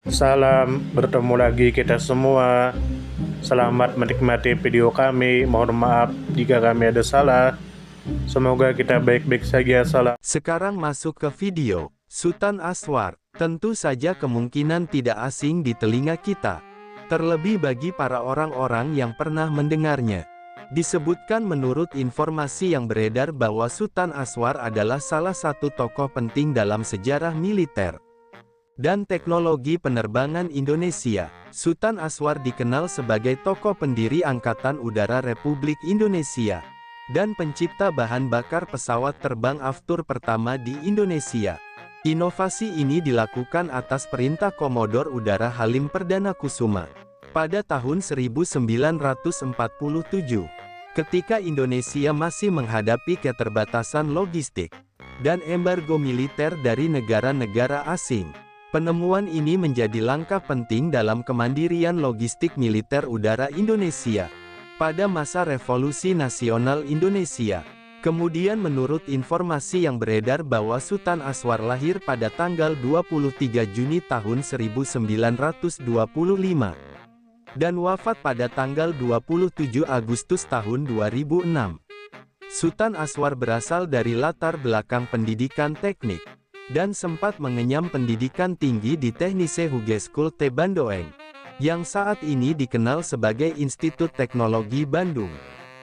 Salam, bertemu lagi kita semua. Selamat menikmati video kami. Mohon maaf jika kami ada salah. Semoga kita baik-baik saja. Salam. Sekarang masuk ke video. Sultan Aswar, tentu saja kemungkinan tidak asing di telinga kita. Terlebih bagi para orang-orang yang pernah mendengarnya. Disebutkan menurut informasi yang beredar bahwa Sultan Aswar adalah salah satu tokoh penting dalam sejarah militer dan teknologi penerbangan Indonesia. Sultan Aswar dikenal sebagai tokoh pendiri Angkatan Udara Republik Indonesia dan pencipta bahan bakar pesawat terbang Aftur pertama di Indonesia. Inovasi ini dilakukan atas perintah Komodor Udara Halim Perdana Kusuma pada tahun 1947, ketika Indonesia masih menghadapi keterbatasan logistik dan embargo militer dari negara-negara asing. Penemuan ini menjadi langkah penting dalam kemandirian logistik militer udara Indonesia pada masa Revolusi Nasional Indonesia. Kemudian menurut informasi yang beredar bahwa Sultan Aswar lahir pada tanggal 23 Juni tahun 1925 dan wafat pada tanggal 27 Agustus tahun 2006. Sultan Aswar berasal dari latar belakang pendidikan teknik dan sempat mengenyam pendidikan tinggi di Technische Hogeschool te Bandoeng, yang saat ini dikenal sebagai Institut Teknologi Bandung.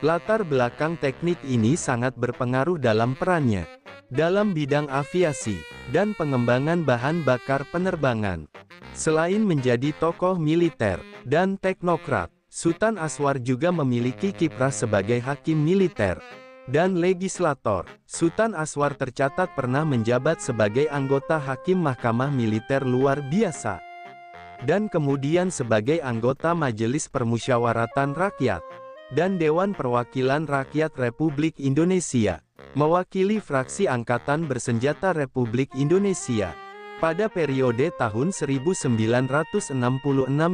Latar belakang teknik ini sangat berpengaruh dalam perannya dalam bidang aviasi dan pengembangan bahan bakar penerbangan. Selain menjadi tokoh militer dan teknokrat, Sultan Aswar juga memiliki kiprah sebagai hakim militer dan legislator. Sultan Aswar tercatat pernah menjabat sebagai anggota Hakim Mahkamah Militer Luar Biasa, dan kemudian sebagai anggota Majelis Permusyawaratan Rakyat, dan Dewan Perwakilan Rakyat Republik Indonesia, mewakili fraksi Angkatan Bersenjata Republik Indonesia, pada periode tahun 1966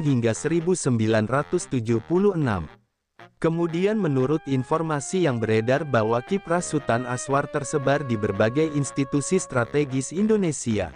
hingga 1976. Kemudian menurut informasi yang beredar bahwa kiprah Sultan Aswar tersebar di berbagai institusi strategis Indonesia.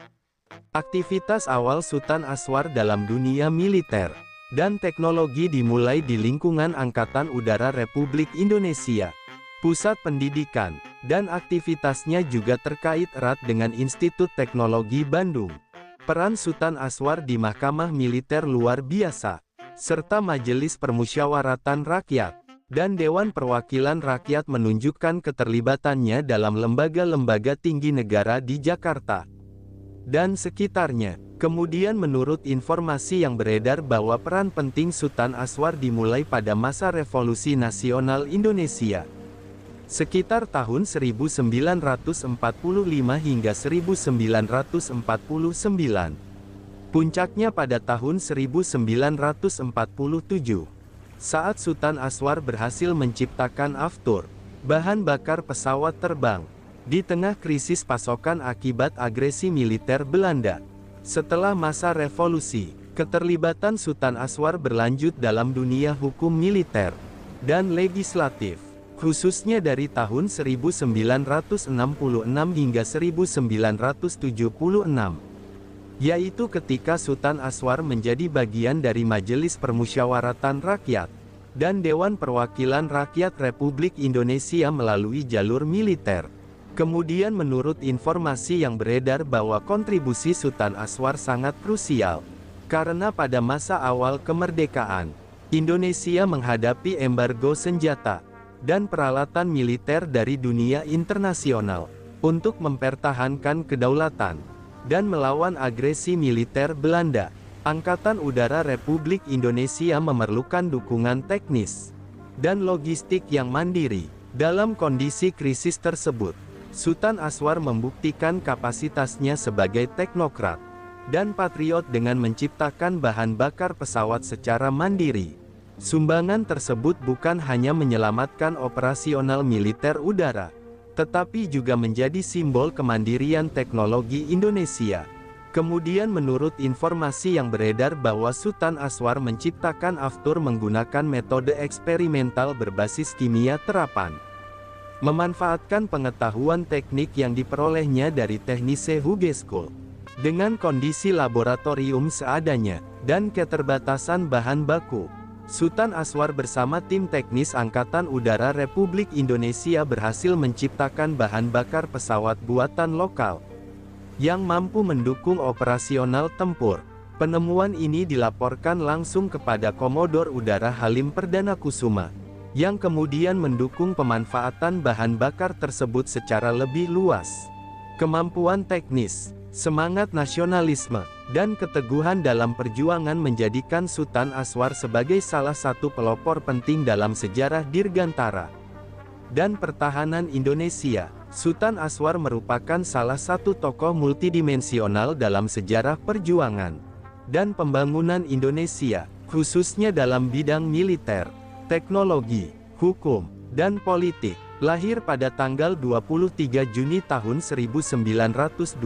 Aktivitas awal Sultan Aswar dalam dunia militer dan teknologi dimulai di lingkungan Angkatan Udara Republik Indonesia. Pusat pendidikan dan aktivitasnya juga terkait erat dengan Institut Teknologi Bandung. Peran Sultan Aswar di Mahkamah Militer Luar Biasa serta Majelis Permusyawaratan Rakyat dan Dewan Perwakilan Rakyat menunjukkan keterlibatannya dalam lembaga-lembaga tinggi negara di Jakarta dan sekitarnya. Kemudian menurut informasi yang beredar bahwa peran penting Sultan Aswar dimulai pada masa Revolusi Nasional Indonesia sekitar tahun 1945 hingga 1949. Puncaknya pada tahun 1947, saat Sultan Aswar berhasil menciptakan Aftur, bahan bakar pesawat terbang, di tengah krisis pasokan akibat agresi militer Belanda. Setelah masa revolusi, keterlibatan Sultan Aswar berlanjut dalam dunia hukum militer dan legislatif, khususnya dari tahun 1966 hingga 1976. Yaitu ketika Sultan Aswar menjadi bagian dari Majelis Permusyawaratan Rakyat dan Dewan Perwakilan Rakyat Republik Indonesia melalui jalur militer. Kemudian menurut informasi yang beredar bahwa kontribusi Sultan Aswar sangat krusial, karena pada masa awal kemerdekaan, Indonesia menghadapi embargo senjata dan peralatan militer dari dunia internasional untuk mempertahankan kedaulatan dan melawan agresi militer Belanda. Angkatan Udara Republik Indonesia memerlukan dukungan teknis dan logistik yang mandiri. Dalam kondisi krisis tersebut, Sultan Aswar membuktikan kapasitasnya sebagai teknokrat dan patriot dengan menciptakan bahan bakar pesawat secara mandiri. Sumbangan tersebut bukan hanya menyelamatkan operasional militer udara, tetapi juga menjadi simbol kemandirian teknologi Indonesia. Kemudian menurut informasi yang beredar bahwa Sultan Aswar menciptakan Aftur menggunakan metode eksperimental berbasis kimia terapan, memanfaatkan pengetahuan teknik yang diperolehnya dari Technische Hogeschool Dengan kondisi laboratorium seadanya, dan keterbatasan bahan baku, Sultan Aswar bersama tim teknis Angkatan Udara Republik Indonesia berhasil menciptakan bahan bakar pesawat buatan lokal yang mampu mendukung operasional tempur. Penemuan ini dilaporkan langsung kepada Komodor Udara Halim Perdana Kusuma, yang kemudian mendukung pemanfaatan bahan bakar tersebut secara lebih luas. Kemampuan teknis, semangat nasionalisme, dan keteguhan dalam perjuangan menjadikan Sultan Aswar sebagai salah satu pelopor penting dalam sejarah dirgantara dan pertahanan Indonesia. Sultan Aswar merupakan salah satu tokoh multidimensional dalam sejarah perjuangan dan pembangunan Indonesia, khususnya dalam bidang militer, teknologi, hukum, dan politik. Lahir pada tanggal 23 Juni tahun 1925.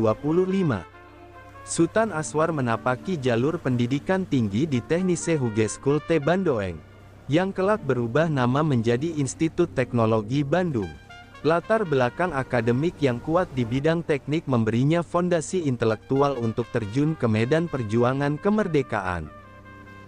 Sultan Aswar menapaki jalur pendidikan tinggi di Technische Hogeschool te Bandoeng, yang kelak berubah nama menjadi Institut Teknologi Bandung. Latar belakang akademik yang kuat di bidang teknik memberinya fondasi intelektual untuk terjun ke medan perjuangan kemerdekaan.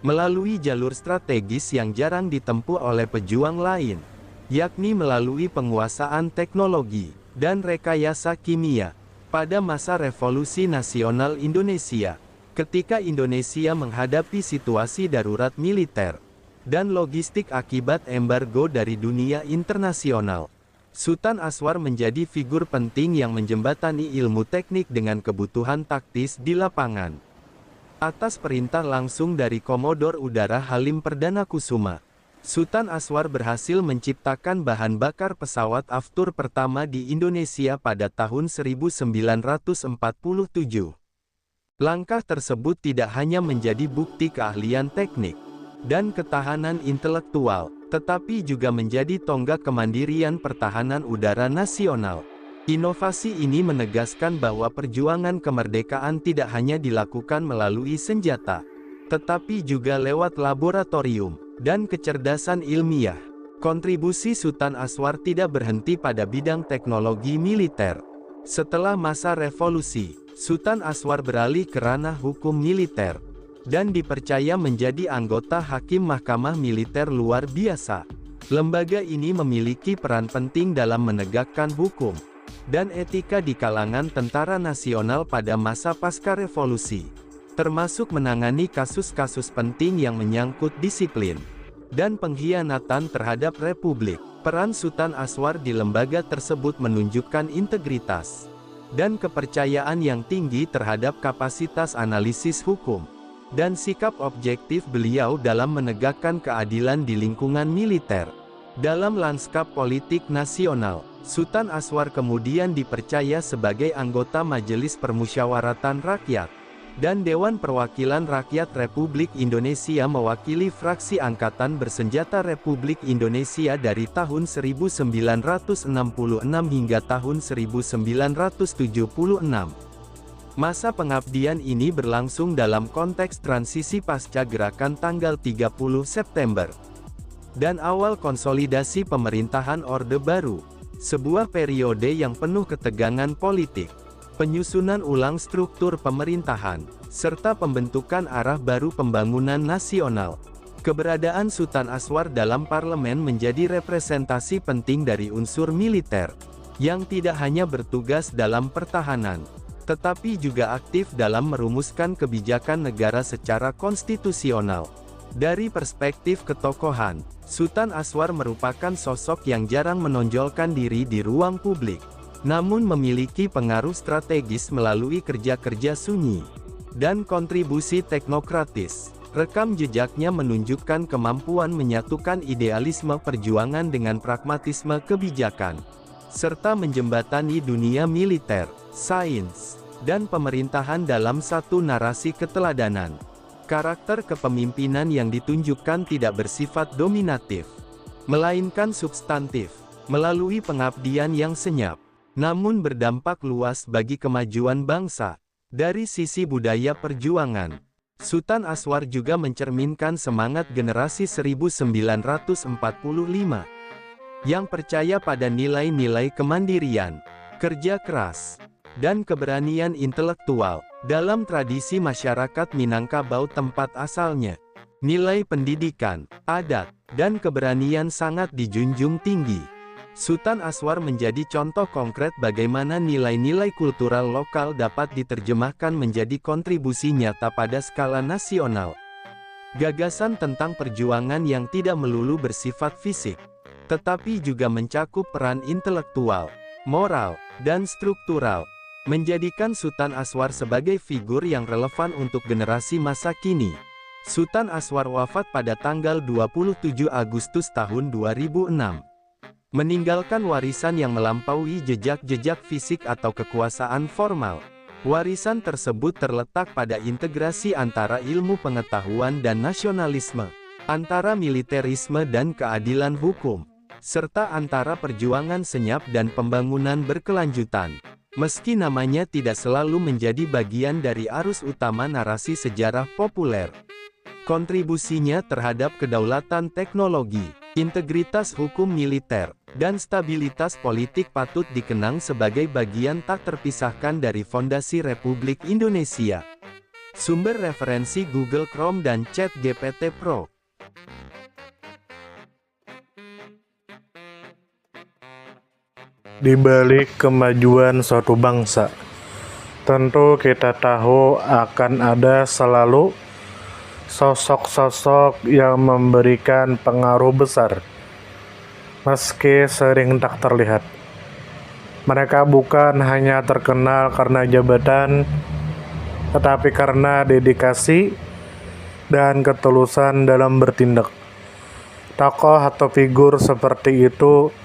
Melalui jalur strategis yang jarang ditempuh oleh pejuang lain, yakni melalui penguasaan teknologi dan rekayasa kimia. Pada masa Revolusi Nasional Indonesia, ketika Indonesia menghadapi situasi darurat militer dan logistik akibat embargo dari dunia internasional, Sultan Aswar menjadi figur penting yang menjembatani ilmu teknik dengan kebutuhan taktis di lapangan. Atas perintah langsung dari Komodor Udara Halim Perdana Kusuma, Sultan Aswar berhasil menciptakan bahan bakar pesawat Aftur pertama di Indonesia pada tahun 1947. Langkah tersebut tidak hanya menjadi bukti keahlian teknik dan ketahanan intelektual, tetapi juga menjadi tonggak kemandirian pertahanan udara nasional. Inovasi ini menegaskan bahwa perjuangan kemerdekaan tidak hanya dilakukan melalui senjata, tetapi juga lewat laboratorium dan kecerdasan ilmiah. Kontribusi Sultan Aswar tidak berhenti pada bidang teknologi militer. Setelah masa revolusi, Sultan Aswar beralih ke ranah hukum militer dan dipercaya menjadi anggota Hakim Mahkamah Militer Luar Biasa. Lembaga ini memiliki peran penting dalam menegakkan hukum dan etika di kalangan tentara nasional pada masa pasca revolusi, termasuk menangani kasus-kasus penting yang menyangkut disiplin dan pengkhianatan terhadap Republik. Peran Sultan Aswar di lembaga tersebut menunjukkan integritas dan kepercayaan yang tinggi terhadap kapasitas analisis hukum dan sikap objektif beliau dalam menegakkan keadilan di lingkungan militer. Dalam lanskap politik nasional, Sultan Aswar kemudian dipercaya sebagai anggota Majelis Permusyawaratan Rakyat dan Dewan Perwakilan Rakyat Republik Indonesia mewakili fraksi Angkatan Bersenjata Republik Indonesia dari tahun 1966 hingga tahun 1976. Masa pengabdian ini berlangsung dalam konteks transisi pasca gerakan tanggal 30 September dan awal konsolidasi pemerintahan Orde Baru, sebuah periode yang penuh ketegangan politik, penyusunan ulang struktur pemerintahan, serta pembentukan arah baru pembangunan nasional. Keberadaan Sultan Aswar dalam parlemen menjadi representasi penting dari unsur militer, yang tidak hanya bertugas dalam pertahanan, tetapi juga aktif dalam merumuskan kebijakan negara secara konstitusional. Dari perspektif ketokohan, Sultan Aswar merupakan sosok yang jarang menonjolkan diri di ruang publik, namun memiliki pengaruh strategis melalui kerja-kerja sunyi dan kontribusi teknokratis. Rekam jejaknya menunjukkan kemampuan menyatukan idealisme perjuangan dengan pragmatisme kebijakan, serta menjembatani dunia militer, sains, dan pemerintahan dalam satu narasi keteladanan. Karakter kepemimpinan yang ditunjukkan tidak bersifat dominatif, melainkan substantif, melalui pengabdian yang senyap, namun berdampak luas bagi kemajuan bangsa. Dari sisi budaya perjuangan, Sultan Aswar juga mencerminkan semangat generasi 1945, yang percaya pada nilai-nilai kemandirian, kerja keras, dan keberanian intelektual. Dalam tradisi masyarakat Minangkabau tempat asalnya, nilai pendidikan, adat, dan keberanian sangat dijunjung tinggi. Sutan Aswar menjadi contoh konkret bagaimana nilai-nilai kultural lokal dapat diterjemahkan menjadi kontribusi nyata pada skala nasional. Gagasan tentang perjuangan yang tidak melulu bersifat fisik, tetapi juga mencakup peran intelektual, moral, dan struktural, menjadikan Sutan Aswar sebagai figur yang relevan untuk generasi masa kini. Sutan Aswar wafat pada tanggal 27 Agustus tahun 2006. Meninggalkan warisan yang melampaui jejak-jejak fisik atau kekuasaan formal. Warisan tersebut terletak pada integrasi antara ilmu pengetahuan dan nasionalisme, antara militerisme dan keadilan hukum, serta antara perjuangan senyap dan pembangunan berkelanjutan. Meski namanya tidak selalu menjadi bagian dari arus utama narasi sejarah populer, kontribusinya terhadap kedaulatan teknologi, integritas hukum militer, dan stabilitas politik patut dikenang sebagai bagian tak terpisahkan dari fondasi Republik Indonesia. Sumber referensi Google Chrome dan ChatGPT Pro. Di balik kemajuan suatu bangsa, tentu kita tahu akan ada selalu sosok-sosok yang memberikan pengaruh besar, meski sering tak terlihat. Mereka bukan hanya terkenal karena jabatan, tetapi karena dedikasi dan ketulusan dalam bertindak. Tokoh atau figur seperti itu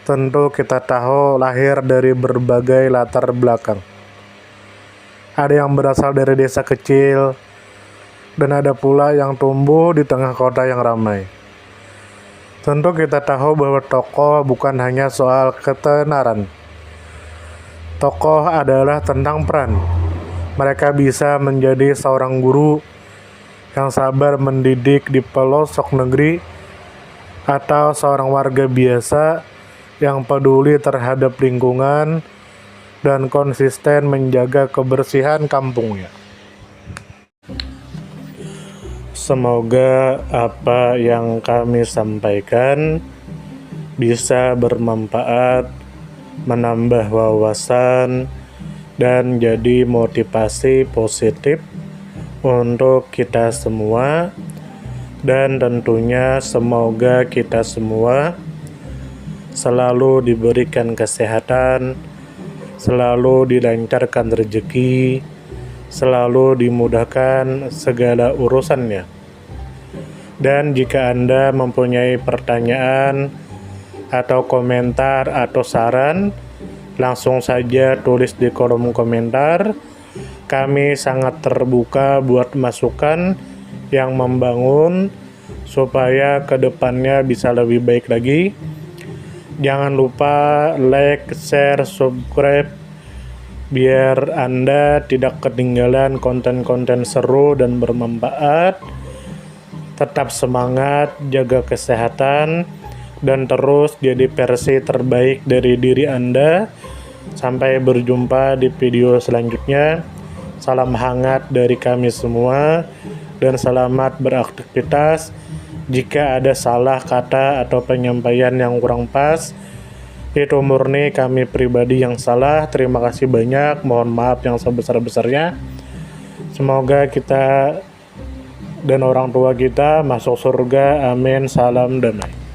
tentu kita tahu lahir dari berbagai latar belakang. Ada yang berasal dari desa kecil, dan ada pula yang tumbuh di tengah kota yang ramai. Tentu kita tahu bahwa tokoh bukan hanya soal ketenaran. Tokoh adalah tentang peran. Mereka bisa menjadi seorang guru yang sabar mendidik di pelosok negeri, atau seorang warga biasa yang peduli terhadap lingkungan dan konsisten menjaga kebersihan kampungnya. Semoga apa yang kami sampaikan bisa bermanfaat, menambah wawasan, dan jadi motivasi positif untuk kita semua, dan tentunya semoga kita semua selalu diberikan kesehatan, selalu dilancarkan rezeki, selalu dimudahkan segala urusannya. Dan jika Anda mempunyai pertanyaan atau komentar atau saran, langsung saja tulis di kolom komentar. Kami sangat terbuka buat masukan yang membangun supaya kedepannya bisa lebih baik lagi. Jangan lupa like, share, subscribe biar Anda tidak ketinggalan konten-konten seru dan bermanfaat. Tetap semangat, jaga kesehatan, dan terus jadi versi terbaik dari diri Anda. Sampai berjumpa di video selanjutnya. Salam hangat dari kami semua, dan selamat beraktivitas. Jika ada salah kata atau penyampaian yang kurang pas, itu murni kami pribadi yang salah. Terima kasih banyak, mohon maaf yang sebesar-besarnya. Semoga kita dan orang tua kita masuk surga, amin, salam damai.